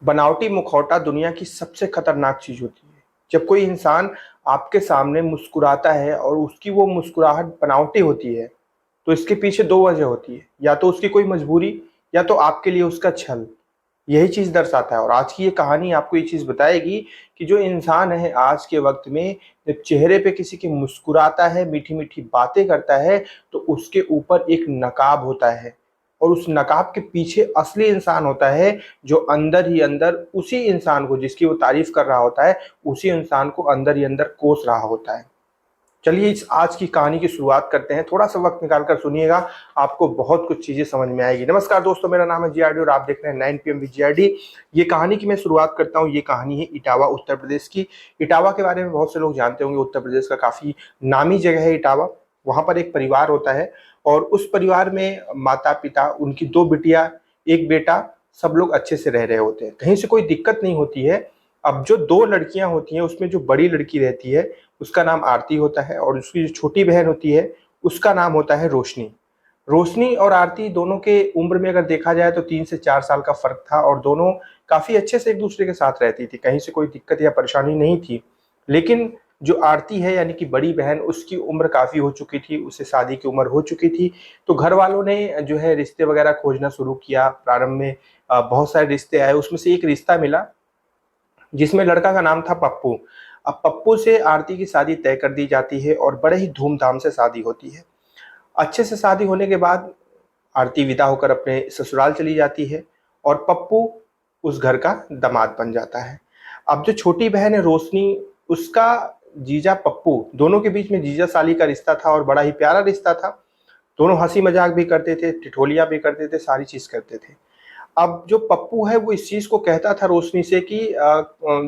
बनावटी मुखौटा दुनिया की सबसे खतरनाक चीज होती है। जब कोई इंसान आपके सामने मुस्कुराता है और उसकी वो मुस्कुराहट बनावटी होती है, तो इसके पीछे दो वजह होती है। या तो उसकी कोई मजबूरी, या तो आपके लिए उसका छल। यही चीज दर्शाता है। और आज की ये कहानी आपको ये चीज बताएगी कि जो इंसान है आज के वक्त में, जब चेहरे पे किसी के मुस्कुराता है, मीठी मीठी बातें करता है, तो उसके ऊपर एक नकाब होता है। और उस नकाब के पीछे असली इंसान होता है, जो अंदर ही अंदर उसी इंसान को, जिसकी वो तारीफ कर रहा होता है, उसी इंसान को अंदर ही अंदर कोस रहा होता है। चलिए इस आज की कहानी की शुरुआत करते हैं। थोड़ा सा वक्त निकाल कर सुनिएगा, आपको बहुत कुछ चीजें समझ में आएगी। नमस्कार दोस्तों, मेरा नाम है जीआरडी और आप देख रहे हैं 9 PM विद जीआरडी। ये कहानी की मैं शुरुआत करता हूँ। ये कहानी है इटावा उत्तर प्रदेश की। इटावा के बारे में बहुत से लोग जानते होंगे। उत्तर प्रदेश का काफी नामी जगह है इटावा। वहां पर एक परिवार होता है और उस परिवार में माता पिता, उनकी दो बिटिया, एक बेटा, सब लोग अच्छे से रह रहे होते हैं। कहीं से कोई दिक्कत नहीं होती है। अब जो दो लड़कियां होती हैं, उसमें जो बड़ी लड़की रहती है उसका नाम आरती होता है, और उसकी जो छोटी बहन होती है उसका नाम होता है रोशनी। रोशनी और आरती दोनों के उम्र में अगर देखा जाए तो 3 से 4 साल का फर्क था, और दोनों काफी अच्छे से एक दूसरे के साथ रहती थी। कहीं से कोई दिक्कत या परेशानी नहीं थी। लेकिन जो आरती है, यानी कि बड़ी बहन, उसकी उम्र काफी हो चुकी थी, उसे शादी की उम्र हो चुकी थी। तो घर वालों ने जो है रिश्ते वगैरह खोजना शुरू किया। प्रारंभ में बहुत सारे रिश्ते आए, उसमें से एक रिश्ता मिला जिसमें लड़का का नाम था पप्पू। अब पप्पू से आरती की शादी तय कर दी जाती है और बड़े ही धूमधाम से शादी होती है। अच्छे से शादी होने के बाद आरती विदा होकर अपने ससुराल चली जाती है और पप्पू उस घर का दामाद बन जाता है। अब जो छोटी बहन है रोशनी, उसका जीजा पप्पू, दोनों के बीच में जीजा साली का रिश्ता था और बड़ा ही प्यारा रिश्ता था। दोनों हंसी मजाक भी करते थे, ठिठोलियां भी करते थे, सारी चीज करते थे। अब जो पप्पू है वो इस चीज को कहता था रोशनी से कि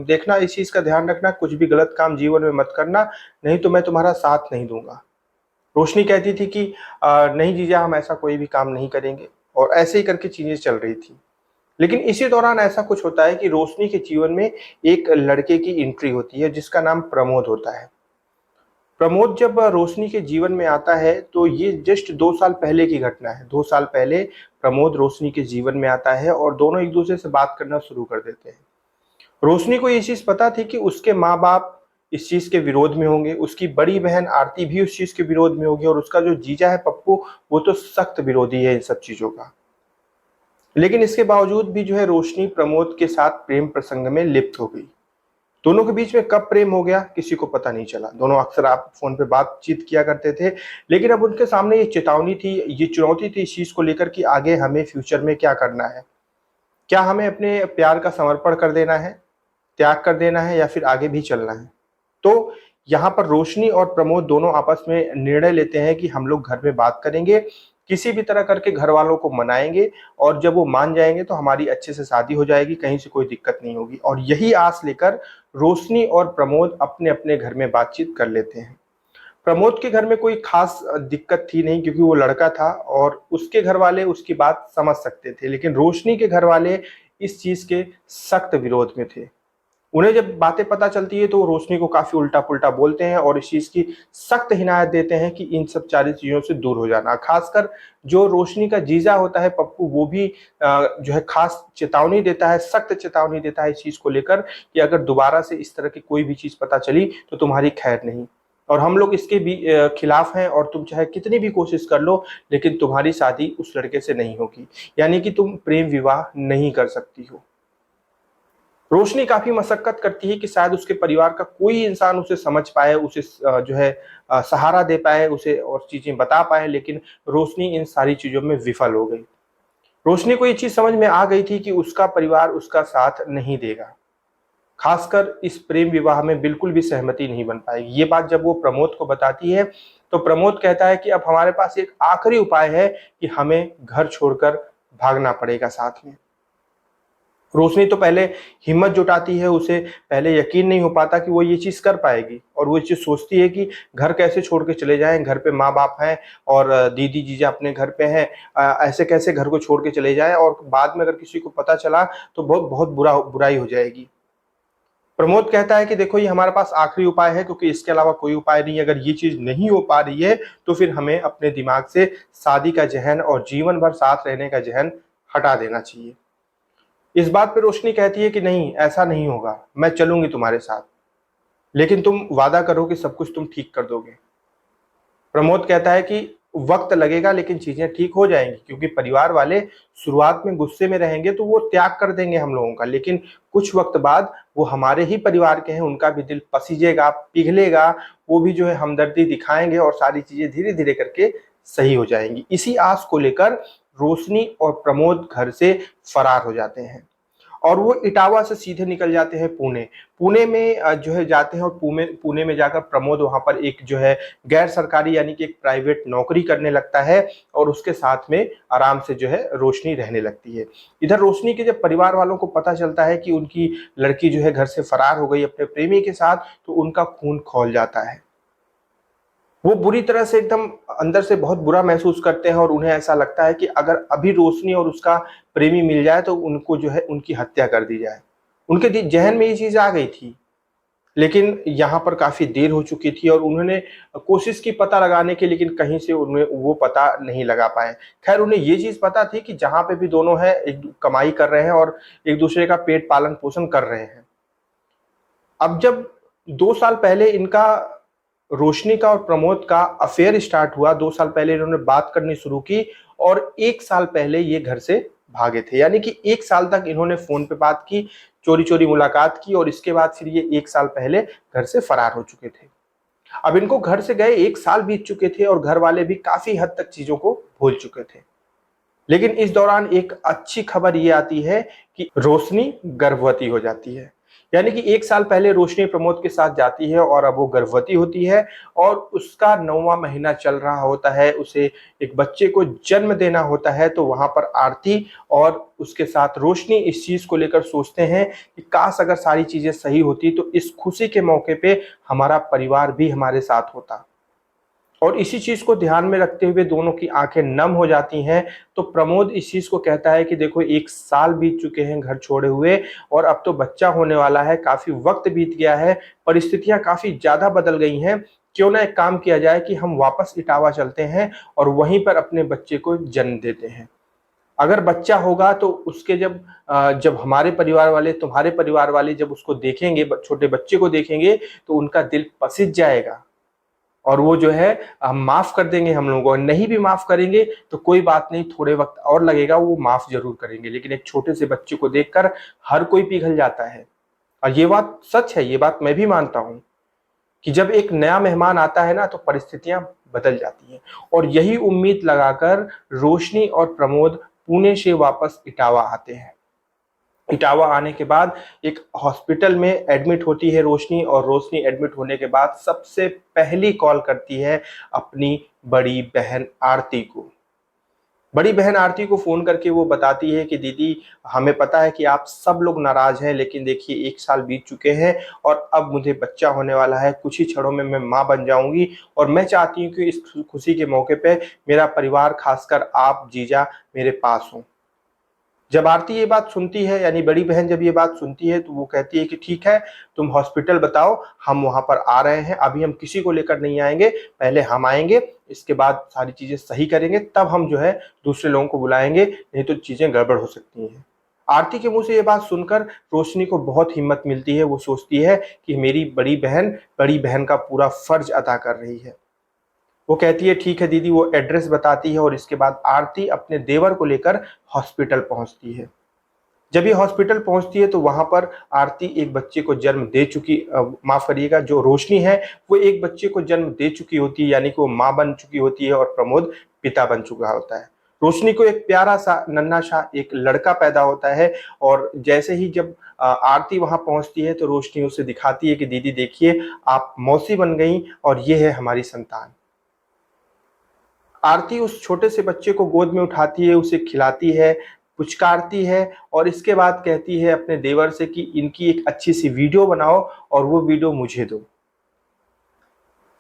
देखना, इस चीज का ध्यान रखना, कुछ भी गलत काम जीवन में मत करना, नहीं तो मैं तुम्हारा साथ नहीं दूंगा। रोशनी कहती थी कि नहीं जीजा, हम ऐसा कोई भी काम नहीं करेंगे। और ऐसे ही करके चीजें चल रही थी। लेकिन इसी दौरान ऐसा कुछ होता है कि रोशनी के जीवन में एक लड़के की एंट्री होती है जिसका नाम प्रमोद होता है। प्रमोद जब रोशनी के जीवन में आता है तो ये जस्ट 2 साल पहले की घटना है। 2 साल पहले प्रमोद रोशनी के जीवन में आता है और दोनों एक दूसरे से बात करना शुरू कर देते हैं। रोशनी को ये चीज पता थी कि उसके माँ बाप इस चीज के विरोध में होंगे, उसकी बड़ी बहन आरती भी उस चीज के विरोध में होगी, और उसका जो जीजा है पप्पू, वो तो सख्त विरोधी है इन सब चीजों का। लेकिन इसके बावजूद भी जो है रोशनी प्रमोद के साथ प्रेम प्रसंग में लिप्त हो गई। दोनों के बीच में कब प्रेम हो गया किसी को पता नहीं चला। दोनों अक्सर आप फोन पे बातचीत किया करते थे। लेकिन अब उनके सामने ये चेतावनी थी, ये चुनौती थी इस चीज को लेकर कि आगे हमें फ्यूचर में क्या करना है। क्या हमें अपने प्यार का समर्पण कर देना है, त्याग कर देना है, या फिर आगे भी चलना है। तो यहाँ पर रोशनी और प्रमोद दोनों आपस में निर्णय लेते हैं कि हम लोग घर में बात करेंगे, किसी भी तरह करके घर वालों को मनाएंगे, और जब वो मान जाएंगे तो हमारी अच्छे से शादी हो जाएगी, कहीं से कोई दिक्कत नहीं होगी। और यही आस लेकर रोशनी और प्रमोद अपने अपने घर में बातचीत कर लेते हैं। प्रमोद के घर में कोई खास दिक्कत थी नहीं, क्योंकि वो लड़का था और उसके घर वाले उसकी बात समझ सकते थे। लेकिन रोशनी के घर वाले इस चीज के सख्त विरोध में थे। उन्हें जब बातें पता चलती है तो वो रोशनी को काफी उल्टा पुल्टा बोलते हैं और इस चीज की सख्त हिदायत देते हैं कि इन सब सारी चीजों से दूर हो जाना। खासकर जो रोशनी का जीजा होता है पप्पू, वो भी जो है खास चेतावनी देता है, सख्त चेतावनी देता है इस चीज को लेकर कि अगर दोबारा से इस तरह की कोई भी चीज पता चली तो तुम्हारी खैर नहीं। और हम लोग इसके भी खिलाफ हैं, और तुम चाहे कितनी भी कोशिश कर लो, लेकिन तुम्हारी शादी उस लड़के से नहीं होगी। यानी कि तुम प्रेम विवाह नहीं कर सकती हो। रोशनी काफी मशक्कत करती है कि शायद उसके परिवार का कोई इंसान उसे समझ पाए, उसे जो है सहारा दे पाए, उसे और चीजें बता पाए। लेकिन रोशनी इन सारी चीजों में विफल हो गई। रोशनी को ये चीज समझ में आ गई थी कि उसका परिवार उसका साथ नहीं देगा। खासकर इस प्रेम विवाह में बिल्कुल भी सहमति नहीं बन पाएगी। ये बात जब वो प्रमोद को बताती है तो प्रमोद कहता है कि अब हमारे पास एक आखिरी उपाय है कि हमें घर छोड़कर भागना पड़ेगा साथ में। रोशनी तो पहले हिम्मत जुटाती है, उसे पहले यकीन नहीं हो पाता कि वो ये चीज कर पाएगी, और वो ये चीज सोचती है कि घर कैसे छोड़ के चले जाएं, घर पे माँ बाप हैं और दीदी जीजा अपने घर पे हैं। ऐसे कैसे घर को छोड़ के चले जाएं, और बाद में अगर किसी को पता चला तो बहुत बहुत बुराई हो जाएगी। प्रमोद कहता है कि देखो, ये हमारे पास आखिरी उपाय है, क्योंकि इसके अलावा कोई उपाय नहीं है। अगर ये चीज नहीं हो पा रही है तो फिर हमें अपने दिमाग से शादी का जहन और जीवन भर साथ रहने का जहन हटा देना चाहिए। इस बात पे रोशनी कहती है कि नहीं, ऐसा नहीं होगा, मैं चलूंगी तुम्हारे साथ, लेकिन तुम वादा करो कि सब कुछ तुम ठीक कर दोगे। प्रमोद कहता है कि वक्त लगेगा लेकिन चीजें ठीक हो जाएंगी, क्योंकि परिवार वाले शुरुआत में गुस्से में रहेंगे तो वो त्याग कर देंगे हम लोगों का, लेकिन कुछ वक्त बाद वो हमारे ही परिवार के हैं, उनका भी दिल पसीजेगा, पिघलेगा, वो भी जो है हमदर्दी दिखाएंगे और सारी चीजें धीरे धीरे करके सही हो जाएंगी। इसी आस को लेकर रोशनी और प्रमोद घर से फरार हो जाते हैं और वो इटावा से सीधे निकल जाते हैं पुणे। पुणे में जो है जाते हैं और पुणे पुणे में जाकर प्रमोद वहां पर एक जो है गैर सरकारी यानी कि एक प्राइवेट नौकरी करने लगता है और उसके साथ में आराम से जो है रोशनी रहने लगती है। इधर रोशनी के जब परिवार वालों को पता चलता है कि उनकी लड़की जो है घर से फरार हो गई अपने प्रेमी के साथ, तो उनका खून खौल जाता है। वो बुरी तरह से एकदम अंदर से बहुत बुरा महसूस करते हैं और उन्हें ऐसा लगता है कि अगर अभी रोशनी और उसका प्रेमी मिल जाए तो उनको जो है उनकी हत्या कर दी जाए। उनके जहन में ये चीज आ गई थी, लेकिन यहाँ पर काफी देर हो चुकी थी और उन्होंने कोशिश की पता लगाने की, लेकिन कहीं से उन्हें वो पता नहीं लगा पाए। खैर उन्हें ये चीज पता थी कि जहां पे भी दोनों है एक कमाई कर रहे हैं और एक दूसरे का पेट पालन पोषण कर रहे हैं। अब जब 2 साल पहले इनका रोशनी का और प्रमोद का अफेयर स्टार्ट हुआ, 2 साल पहले इन्होंने बात करनी शुरू की और 1 साल पहले ये घर से भागे थे, यानी कि 1 साल तक इन्होंने फोन पे बात की, चोरी चोरी मुलाकात की और इसके बाद फिर ये 1 साल पहले घर से फरार हो चुके थे। अब इनको घर से गए 1 साल बीत चुके थे और घर वाले भी काफी हद तक चीजों को भूल चुके थे। लेकिन इस दौरान एक अच्छी खबर ये आती है कि रोशनी गर्भवती हो जाती है। यानी कि 1 साल पहले रोशनी प्रमोद के साथ जाती है और अब वो गर्भवती होती है और उसका 9वां महीना चल रहा होता है, उसे एक बच्चे को जन्म देना होता है। तो वहां पर आरती और उसके साथ रोशनी इस चीज को लेकर सोचते हैं कि काश अगर सारी चीजें सही होती तो इस खुशी के मौके पे हमारा परिवार भी हमारे साथ होता। और इसी चीज को ध्यान में रखते हुए दोनों की आंखें नम हो जाती हैं। तो प्रमोद इस चीज को कहता है कि देखो 1 साल बीत चुके हैं घर छोड़े हुए और अब तो बच्चा होने वाला है, काफी वक्त बीत गया है, परिस्थितियां काफी ज्यादा बदल गई हैं। क्यों ना एक काम किया जाए कि हम वापस इटावा चलते हैं और वहीं पर अपने बच्चे को जन्म देते हैं। अगर बच्चा होगा तो उसके जब हमारे परिवार वाले, तुम्हारे परिवार वाले जब उसको देखेंगे, छोटे बच्चे को देखेंगे, तो उनका दिल पसीज जाएगा और वो जो है माफ कर देंगे हम लोगों को। नहीं भी माफ करेंगे तो कोई बात नहीं, थोड़े वक्त और लगेगा, वो माफ जरूर करेंगे। लेकिन एक छोटे से बच्चे को देखकर हर कोई पिघल जाता है और ये बात सच है, ये बात मैं भी मानता हूं कि जब एक नया मेहमान आता है ना तो परिस्थितियां बदल जाती हैं। और यही उम्मीद लगाकर रोशनी और प्रमोद पुणे से वापस इटावा आते हैं। इटावा आने के बाद एक हॉस्पिटल में एडमिट होती है रोशनी और रोशनी एडमिट होने के बाद सबसे पहली कॉल करती है अपनी बड़ी बहन आरती को। बड़ी बहन आरती को फोन करके वो बताती है कि दीदी, हमें पता है कि आप सब लोग नाराज हैं, लेकिन देखिए 1 साल बीत चुके हैं और अब मुझे बच्चा होने वाला है, कुछ ही क्षणों में मैं माँ बन जाऊंगी और मैं चाहती हूँ कि इस खुशी के मौके पे मेरा परिवार, खासकर आप जीजा, मेरे पास हो। जब आरती ये बात सुनती है, यानी बड़ी बहन जब ये बात सुनती है, तो वो कहती है कि ठीक है, तुम हॉस्पिटल बताओ, हम वहां पर आ रहे हैं। अभी हम किसी को लेकर नहीं आएंगे, पहले हम आएंगे, इसके बाद सारी चीजें सही करेंगे, तब हम जो है दूसरे लोगों को बुलाएंगे, नहीं तो चीजें गड़बड़ हो सकती हैं। आरती के मुंह से ये बात सुनकर रोशनी को बहुत हिम्मत मिलती है। वो सोचती है कि मेरी बड़ी बहन का पूरा फर्ज अदा कर रही है। वो कहती है ठीक है दीदी, वो एड्रेस बताती है और इसके बाद आरती अपने देवर को लेकर हॉस्पिटल पहुंचती है। जब ये हॉस्पिटल पहुंचती है तो वहां पर आरती एक बच्चे को जन्म दे चुकी, माफ करिएगा, जो रोशनी है वो एक बच्चे को जन्म दे चुकी होती है, यानी कि वो माँ बन चुकी होती है और प्रमोद पिता बन चुका होता है। रोशनी को एक प्यारा सा नन्हा सा एक लड़का पैदा होता है और जैसे ही जब आरती वहां पहुंचती है तो रोशनी उसे दिखाती है कि दीदी देखिए, आप मौसी बन गई और ये है हमारी संतान। आरती उस छोटे से बच्चे को गोद में उठाती है, उसे खिलाती है, पुचकारती है और इसके बाद कहती है अपने देवर से कि इनकी एक अच्छी सी वीडियो बनाओ और वो वीडियो मुझे दो।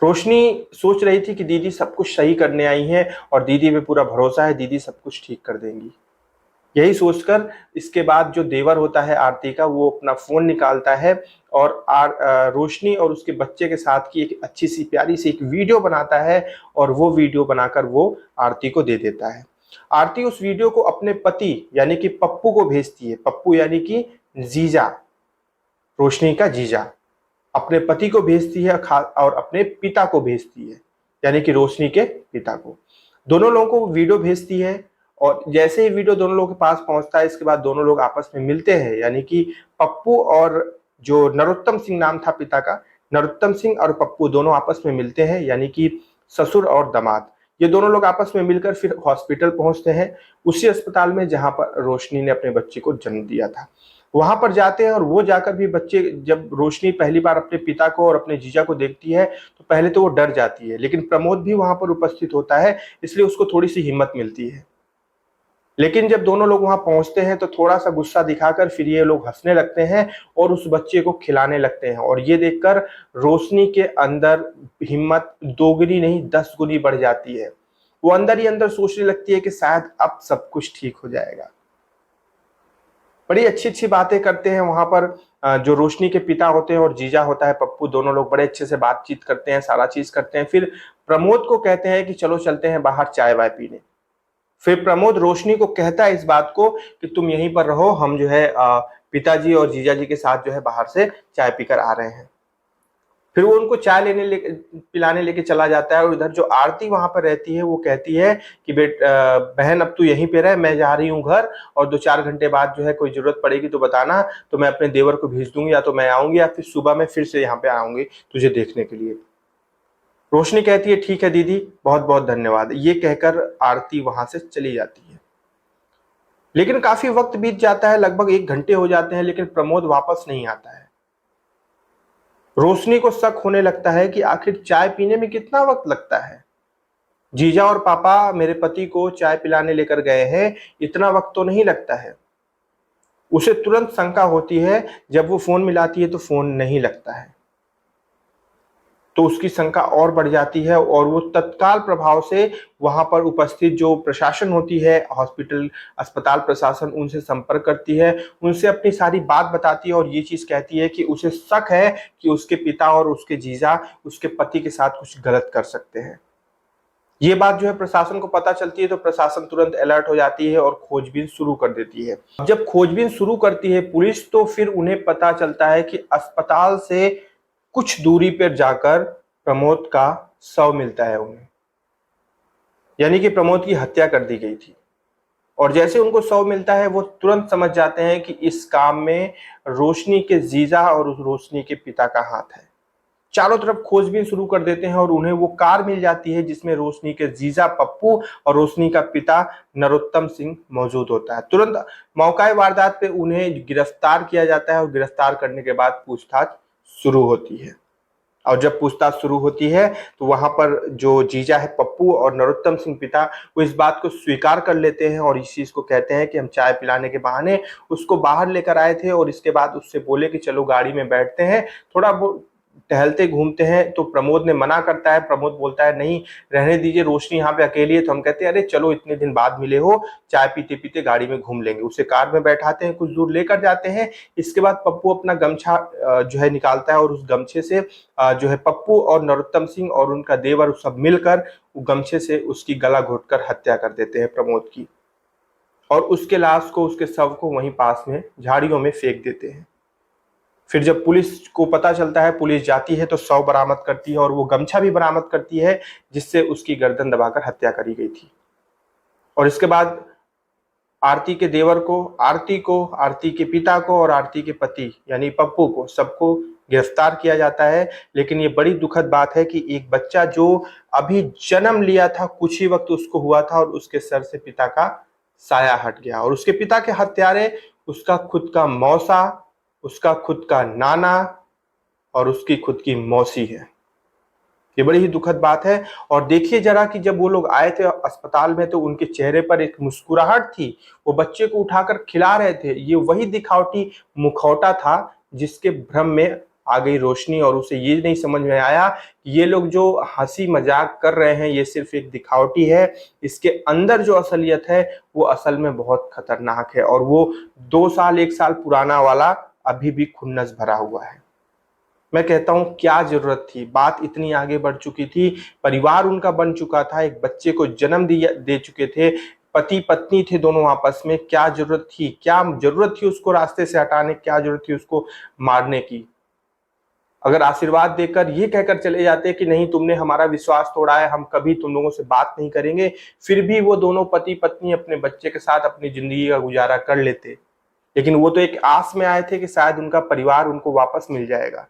रोशनी सोच रही थी कि दीदी सब कुछ सही करने आई हैं और दीदी पे पूरा भरोसा है, दीदी सब कुछ ठीक कर देंगी। यही सोचकर इसके बाद जो देवर होता है आरती का, वो अपना फोन निकालता है और रोशनी और उसके बच्चे के साथ की एक अच्छी सी प्यारी सी एक वीडियो बनाता है और वो वीडियो बनाकर वो आरती को दे देता है। आरती उस वीडियो को अपने पति यानी कि पप्पू को भेजती है। पप्पू यानी कि जीजा, रोशनी का जीजा अपने पति को भेजती है और अपने पिता को भेजती है यानी कि रोशनी के पिता को। दोनों लोगों को वीडियो भेजती है और जैसे ही वीडियो दोनों लोगों के पास पहुंचता है, इसके बाद दोनों लोग आपस में मिलते हैं यानी कि पप्पू और जो नरोत्तम सिंह नाम था पिता का, नरोत्तम सिंह और पप्पू दोनों आपस में मिलते हैं यानी कि ससुर और दामाद। ये दोनों लोग आपस में मिलकर फिर हॉस्पिटल पहुंचते हैं, उसी अस्पताल में जहां पर रोशनी ने अपने बच्चे को जन्म दिया था। वहां पर जाते हैं और वो जाकर भी बच्चे, जब रोशनी पहली बार अपने पिता को और अपने जीजा को देखती है तो पहले तो वो डर जाती है, लेकिन प्रमोद भी वहां पर उपस्थित होता है, इसलिए उसको थोड़ी सी हिम्मत मिलती है। लेकिन जब दोनों लोग वहां पहुंचते हैं तो थोड़ा सा गुस्सा दिखाकर फिर ये लोग हंसने लगते हैं और उस बच्चे को खिलाने लगते हैं। और ये देखकर रोशनी के अंदर हिम्मत दोगुनी नहीं 10 गुनी बढ़ जाती है। वो अंदर ही अंदर सोचने लगती है कि शायद अब सब कुछ ठीक हो जाएगा। बड़ी अच्छी अच्छी बातें करते हैं वहां पर जो रोशनी के पिता होते हैं और जीजा होता है पप्पू, दोनों लोग बड़े अच्छे से बातचीत करते हैं, सारा चीज करते हैं। फिर प्रमोद को कहते हैं कि चलो चलते हैं बाहर चाय वाय पीने। फिर प्रमोद रोशनी को कहता है इस बात को कि तुम यहीं पर रहो, हम जो है पिताजी और जीजा जी के साथ जो है बाहर से चाय पीकर आ रहे हैं। फिर वो उनको चाय पिलाने लेके चला जाता है और इधर जो आरती वहां पर रहती है वो कहती है कि बहन अब तू यहीं पे रह, मैं जा रही हूँ घर, और 2-4 घंटे बाद जो है कोई जरूरत पड़ेगी तो बताना, तो मैं अपने देवर को भेज दूंगी, या तो मैं आऊंगी या फिर सुबह में फिर से यहाँ पे आऊंगी तुझे देखने के लिए। रोशनी कहती है ठीक है दीदी, बहुत बहुत धन्यवाद। ये कहकर आरती वहां से चली जाती है। लेकिन काफी वक्त बीत जाता है, लगभग 1 घंटे हो जाते हैं, लेकिन प्रमोद वापस नहीं आता है। रोशनी को शक होने लगता है कि आखिर चाय पीने में कितना वक्त लगता है। जीजा और पापा मेरे पति को चाय पिलाने लेकर गए हैं, इतना वक्त तो नहीं लगता है। उसे तुरंत शंका होती है, जब वो फोन मिलाती है तो फोन नहीं लगता है, तो उसकी शंका और बढ़ जाती है और वो तत्काल प्रभाव से वहां पर उपस्थित जो प्रशासन होती है, हॉस्पिटल अस्पताल प्रशासन, उनसे संपर्क करती है, उनसे अपनी सारी बात बताती है और ये चीज कहती है कि उसे शक है कि उसके पिता और उसके जीजा उसके पति के साथ कुछ गलत कर सकते हैं। ये बात जो है प्रशासन को पता चलती है तो प्रशासन तुरंत अलर्ट हो जाती है और खोजबीन शुरू कर देती है। जब खोजबीन शुरू करती है पुलिस, तो फिर उन्हें पता चलता है कि अस्पताल से कुछ दूरी पर जाकर प्रमोद का शव मिलता है उन्हें, यानी कि प्रमोद की हत्या कर दी गई थी। और जैसे उनको शव मिलता है वो तुरंत समझ जाते हैं कि इस काम में रोशनी के जीजा और उस रोशनी के पिता का हाथ है। चारों तरफ खोजबीन शुरू कर देते हैं और उन्हें वो कार मिल जाती है जिसमें रोशनी के जीजा पप्पू और रोशनी का पिता नरोत्तम सिंह मौजूद होता है। तुरंत मौका वारदात पे उन्हें गिरफ्तार किया जाता है और गिरफ्तार करने के बाद पूछताछ शुरू होती है। और जब पूछताछ शुरू होती है तो वहां पर जो जीजा है पप्पू और नरोत्तम सिंह पिता, वो इस बात को स्वीकार कर लेते हैं और इस चीज को कहते हैं कि हम चाय पिलाने के बहाने उसको बाहर लेकर आए थे और इसके बाद उससे बोले कि चलो गाड़ी में बैठते हैं, थोड़ा टहलते घूमते हैं। तो प्रमोद ने मना करता है, प्रमोद बोलता है नहीं रहने दीजिए, रोशनी यहाँ पे अकेली है। तो हम कहते हैं अरे चलो इतने दिन बाद मिले हो, चाय पीते पीते गाड़ी में घूम लेंगे। उसे कार में बैठाते हैं, कुछ दूर लेकर जाते हैं। इसके बाद पप्पू अपना गमछा जो है निकालता है और उस गमछे से जो है पप्पू और नरोत्तम सिंह और उनका देवर सब मिलकर गमछे से उसकी गला घोटकर हत्या कर देते हैं प्रमोद की, और उसके लाश को, उसके शव को वहीं पास में झाड़ियों में फेंक देते हैं। फिर जब पुलिस को पता चलता है, पुलिस जाती है तो शव बरामद करती है और वो गमछा भी बरामद करती है जिससे उसकी गर्दन दबाकर हत्या करी गई थी। और इसके बाद आरती के देवर को, आरती के पिता को और आरती के पति यानी पप्पू को, सबको गिरफ्तार किया जाता है। लेकिन ये बड़ी दुखद बात है कि एक बच्चा जो अभी जन्म लिया था, कुछ ही वक्त उसको हुआ था और उसके सर से पिता का साया हट गया, और उसके पिता के हत्यारे उसका खुद का मौसा, उसका खुद का नाना और उसकी खुद की मौसी है। ये बड़ी ही दुखद बात है। और देखिए जरा कि जब वो लोग आए थे अस्पताल में तो उनके चेहरे पर एक मुस्कुराहट थी, वो बच्चे को उठाकर खिला रहे थे। ये वही दिखावटी मुखौटा था जिसके भ्रम में आ गई रोशनी, और उसे ये नहीं समझ में आया कि ये लोग जो हंसी मजाक कर रहे हैं ये सिर्फ एक दिखावटी है, इसके अंदर जो असलियत है वो असल में बहुत खतरनाक है, और वो 2 साल 1 साल पुराना वाला अभी भी खुन्नस भरा हुआ है। मैं कहता हूं क्या जरूरत थी, बात इतनी आगे बढ़ चुकी थी, परिवार उनका बन चुका था, एक बच्चे को जन्म दे चुके थे, पति पत्नी थे दोनों आपस में, क्या जरूरत थी उसको रास्ते से हटाने, क्या जरूरत थी उसको मारने की। अगर आशीर्वाद देकर ये कहकर चले जाते कि नहीं तुमने हमारा विश्वास तोड़ा है, हम कभी तुम लोगों से बात नहीं करेंगे, फिर भी वो दोनों पति पत्नी अपने बच्चे के साथ अपनी जिंदगी का गुजारा कर लेते। लेकिन वो तो एक आस में आए थे कि शायद उनका परिवार उनको वापस मिल जाएगा,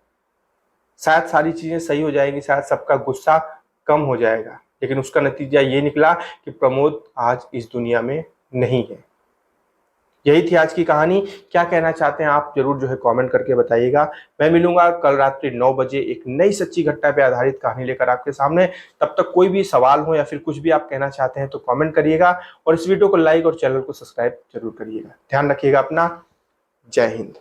शायद सारी चीजें सही हो जाएंगी, शायद सबका गुस्सा कम हो जाएगा। लेकिन उसका नतीजा ये निकला कि प्रमोद आज इस दुनिया में नहीं है। यही थी आज की कहानी। क्या कहना चाहते हैं आप जरूर जो है कमेंट करके बताइएगा। मैं मिलूंगा कल रात्रि 9 बजे एक नई सच्ची घटना पे आधारित कहानी लेकर आपके सामने। तब तक कोई भी सवाल हो या फिर कुछ भी आप कहना चाहते हैं तो कमेंट करिएगा और इस वीडियो को लाइक और चैनल को सब्सक्राइब जरूर करिएगा। ध्यान रखिएगा अपना। जय हिंद।